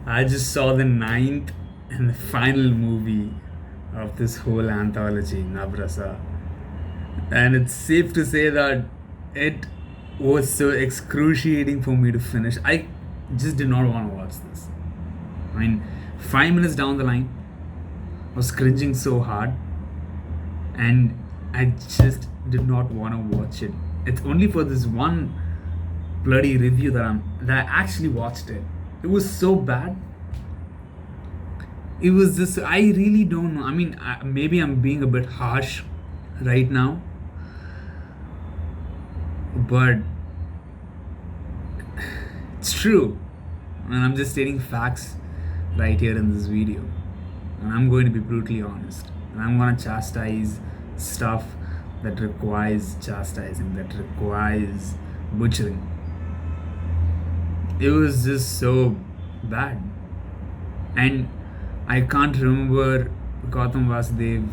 I just saw the ninth and the final movie of this whole anthology, Navarasa. And it's safe to say that it was so excruciating for me to finish. I just did not want to watch this. I mean, 5 minutes down the line, I was cringing so hard, and I just did not want to watch it. It's only for this one bloody review that I actually watched it. It was so bad. It was just, I really don't know. I mean, maybe I'm being a bit harsh right now, but it's true. And I'm just stating facts right here in this video. And I'm going to be brutally honest. And I'm going to chastise stuff that requires chastising, that requires butchering. It was just so bad. And I can't remember Gautam Vasudev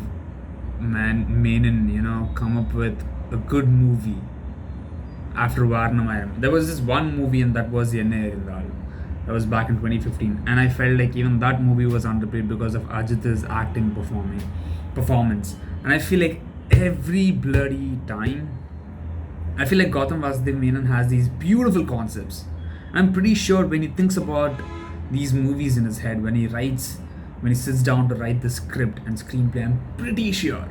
Menon, come up with a good movie after Ratnam. There was this one movie, and that was Yenna. That was back in 2015, and I felt like even that movie was underplayed because of Ajit's acting performance. And I feel like every bloody time, I feel like Gautam Vasudev Menon has these beautiful concepts. I'm pretty sure when he thinks about these movies in his head, when he sits down to write the script and screenplay, I'm pretty sure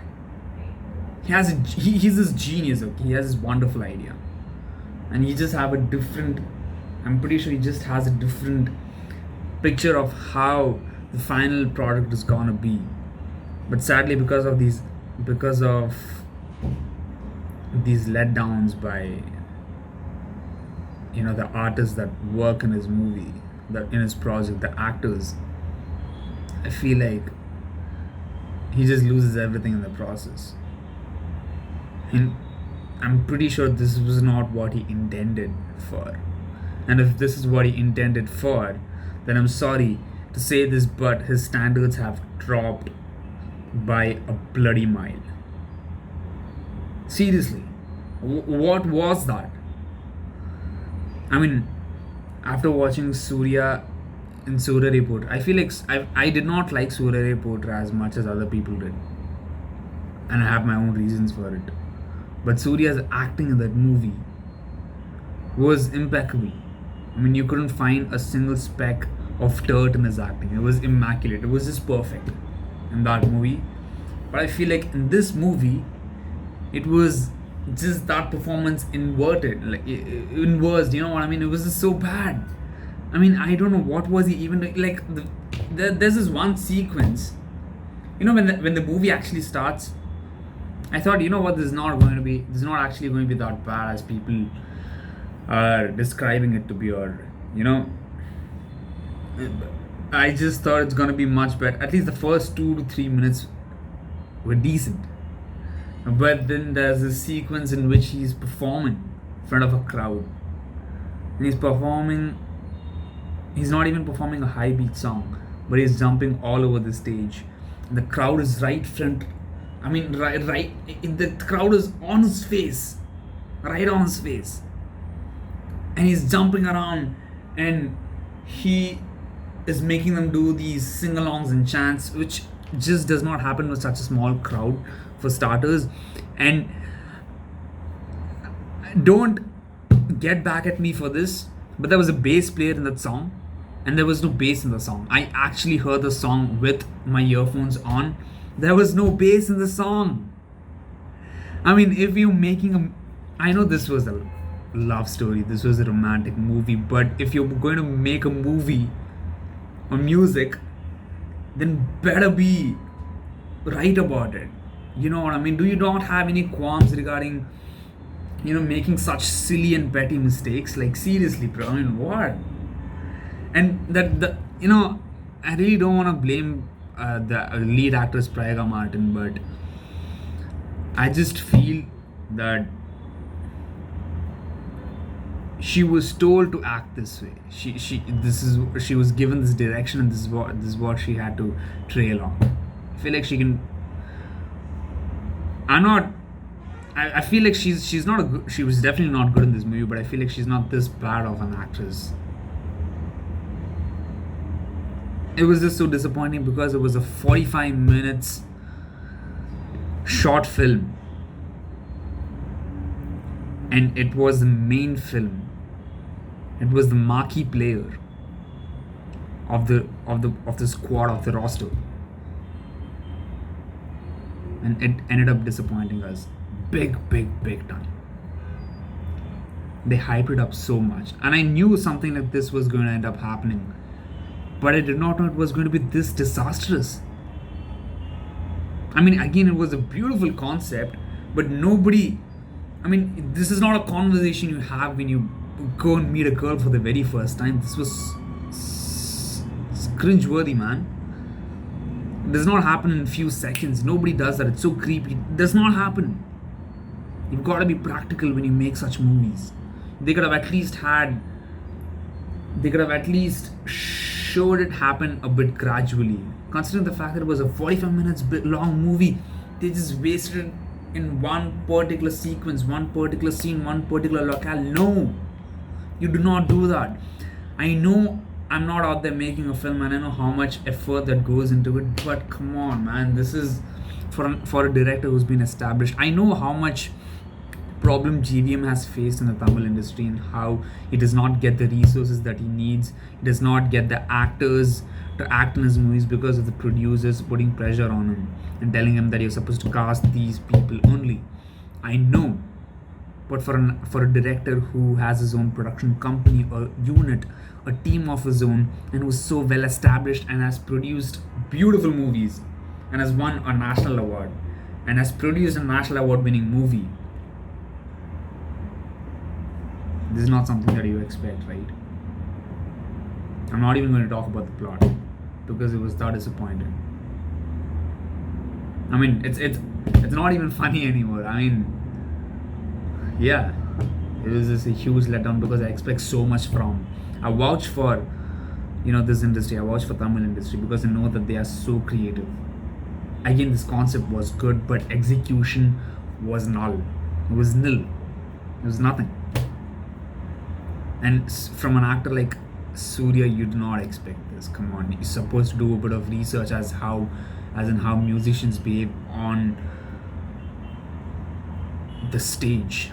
he's this genius. Okay, he has this wonderful idea, and he just have a different. I'm pretty sure he just has a different picture of how the final product is gonna be. But sadly, because of these letdowns by the artists that work in his movie, that in his project, the actors, I feel like he just loses everything in the process. And I'm pretty sure this was not what he intended for. And if this is what he intended for, then I'm sorry to say this, but his standards have dropped by a bloody mile. Seriously, what was that? I mean, after watching Surya in Surya Report, I feel like I did not like Surya Report as much as other people did. And I have my own reasons for it. But Surya's acting in that movie was impeccable. I mean, you couldn't find a single speck of dirt in his acting. It was immaculate. It was just perfect in that movie. But I feel like in this movie, it was just that performance inverted, like inversed. You know what I mean? It was just so bad. I mean, I don't know what was he even doing. Like there's this one sequence. When the movie actually starts, I thought, what, this is not actually going to be that bad as people are describing it to be, or I just thought it's gonna be much better. At least the first 2 to 3 minutes were decent, but then there's a sequence in which he's performing in front of a crowd, and he's not even performing a high beat song, but he's jumping all over the stage, and the crowd is right front. I mean, right, the crowd is on his face, right on his face. And he's jumping around, and he is making them do these sing-alongs and chants, which just does not happen with such a small crowd, for starters. And don't get back at me for this, but there was a bass player in that song, and there was no bass in the song. I actually heard the song with my earphones on. There was no bass in the song. I mean, if you're making I know this was a love story, this was a romantic movie, but if you're going to make a movie or music, then better be right about it. You know what I mean? Do you not have any qualms regarding making such silly and petty mistakes? Like, seriously, bro, I mean, what? And I really don't want to blame the lead actress Prayaga Martin, but I just feel that she was told to act this way. She was given this direction, and this is what she had to trail on. I feel like she can. I feel like she's not she was definitely not good in this movie, but I feel like she's not this bad of an actress. it was just so disappointing because it was a 45 minutes short film, and it was the main film. It was the marquee player of the squad, of the roster, and it ended up disappointing us big time. They hyped it up so much, and I knew something like this was going to end up happening, but I did not know it was going to be this disastrous. I mean, again, it was a beautiful concept, but nobody. I mean, this is not a conversation you have when you go and meet a girl for the very first time. This was cringe-worthy, man. It does not happen in a few seconds. Nobody does that. It's so creepy. It does not happen. You've got to be practical when you make such movies. They could have at least showed it happen a bit gradually. Considering the fact that it was a 45 minutes long movie, they just wasted it in one particular sequence, one particular scene, one particular locale. No, you do not do that. I know I'm not out there making a film, and I know how much effort that goes into it, but come on, man, this is for a director who's been established. I know how much problem GVM has faced in the Tamil industry, and how he does not get the resources that he needs. He does not get the actors to act in his movies because of the producers putting pressure on him and telling him that you're supposed to cast these people only. I know, but for a director who has his own production company or unit, a team of his own, and who's so well established and has produced beautiful movies and has won a national award and has produced a national award winning movie, this is not something that you expect, right? I'm not even going to talk about the plot because it was that disappointing. I mean, it's not even funny anymore. I mean, yeah, it was just a huge letdown because I expect so much from. I vouch for, this industry. I vouch for Tamil industry because I know that they are so creative. Again, this concept was good, but execution was null. It was nil. It was nothing. And from an actor like Surya, you do not expect this. Come on, you're supposed to do a bit of research as in how musicians behave on the stage.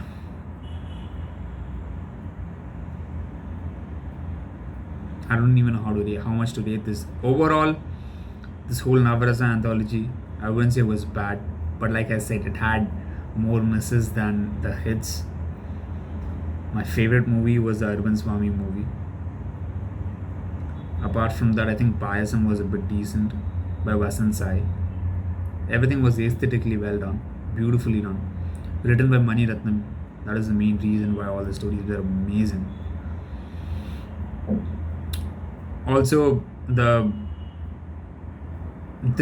I don't even know how much to rate this. Overall, this whole Navarasa anthology, I wouldn't say it was bad, but like I said, it had more misses than the hits. My favorite movie was the Urban Swami movie. Apart from that, I think Payasam was a bit decent by Vasant Sai. Everything was aesthetically well done, beautifully done. Written by Mani Ratnam. That is the main reason why all the stories were amazing. Also, this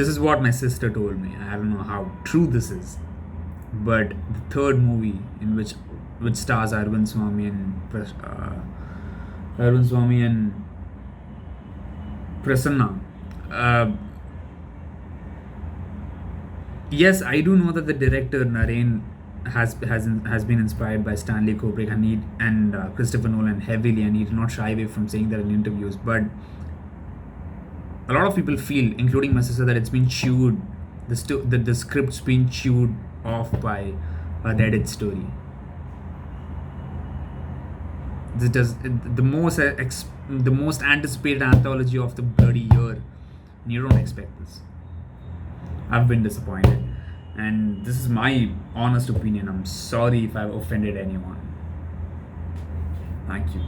is what my sister told me. I don't know how true this is, but the third movie in which stars Urban Swami and Prasanna. Yes, I do know that the director Naren has been inspired by Stanley Kubrick and Christopher Nolan heavily, and he did not shy away from saying that in interviews. But a lot of people feel, including my sister, that it's been chewed. The script's been chewed off by a Reddit story. This does the most anticipated anthology of the bloody year, and you don't expect this. I've been disappointed, and this is my honest opinion. I'm sorry if I've offended anyone. Thank you.